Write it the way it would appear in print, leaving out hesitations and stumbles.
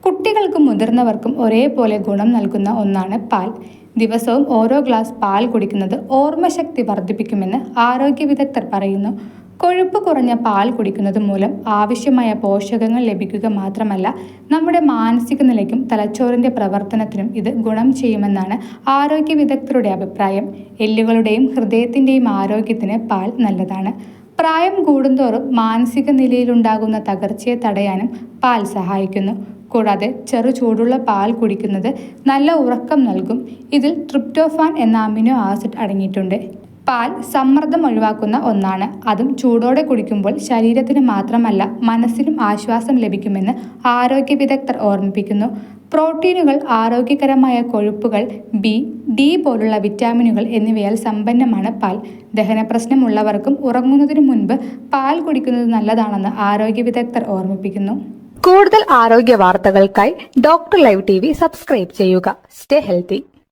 കുട്ടികൾക്കും മുതിർന്നവർക്കും ഒരേപോലെ ഗുണം നൽകുന്ന ഒന്നാണ് പാൽ. ദിവസവും ഓരോ ഗ്ലാസ് പാൽ കുടിക്കുന്നത് ഓർമ്മശക്തി വർദ്ധിപ്പിക്കുമെന്ന് ആരോഗ്യ വിദഗ്ധർ പറയുന്നു. കൊഴുപ്പ് കുറഞ്ഞ പാൽ കുടിക്കുന്നത് മൂലം ആവശ്യമായ പോഷകങ്ങൾ ലഭിക്കുക മാത്രമല്ല, നമ്മുടെ മാനസിക നിലയ്ക്കും തലച്ചോറിന്റെ പ്രവർത്തനത്തിനും ഇത് ഗുണം ചെയ്യുമെന്നാണ് ആരോഗ്യ വിദഗ്ധരുടെ അഭിപ്രായം. എല്ലുകളുടെയും ഹൃദയത്തിന്റെയും ആരോഗ്യത്തിന് പാൽ നല്ലതാണ്. പ്രായം കൂടുന്തോറും മാനസിക നിലയിലുണ്ടാകുന്ന തകർച്ചയെ തടയാനും പാൽ സഹായിക്കുന്നു. കൂടാതെ ചെറു ചൂടുള്ള പാൽ കുടിക്കുന്നത് നല്ല ഉറക്കം നൽകും. ഇതിൽ ട്രിപ്റ്റോഫാൻ എന്ന അമിനോ ആസിഡ് അടങ്ങിയിട്ടുണ്ട്. പാൽ സമ്മർദ്ദം ഒഴിവാക്കുന്ന ഒന്നാണ്. അതും ചൂടോടെ കുടിക്കുമ്പോൾ ശരീരത്തിന് മാത്രമല്ല മനസ്സിനും ആശ്വാസം ലഭിക്കുമെന്ന് ആരോഗ്യ വിദഗ്ധർ ഓർമ്മിപ്പിക്കുന്നു. പ്രോട്ടീനുകൾ, ആരോഗ്യകരമായ കൊഴുപ്പുകൾ, ബി, ഡി പോലുള്ള വിറ്റാമിനുകൾ എന്നിവയാൽ സമ്പന്നമാണ് പാൽ. ദഹന പ്രശ്നമുള്ളവർക്കും ഉറങ്ങുന്നതിനു മുൻപ് പാൽ കുടിക്കുന്നത് നല്ലതാണെന്ന് ആരോഗ്യ വിദഗ്ധർ ഓർമ്മിപ്പിക്കുന്നു. കൂടുതൽ ആരോഗ്യ വാർത്തകൾക്കായി ഡോക്ടർ ലൈവ് TV സബ്സ്ക്രൈബ് ചെയ്യുക. Stay healthy.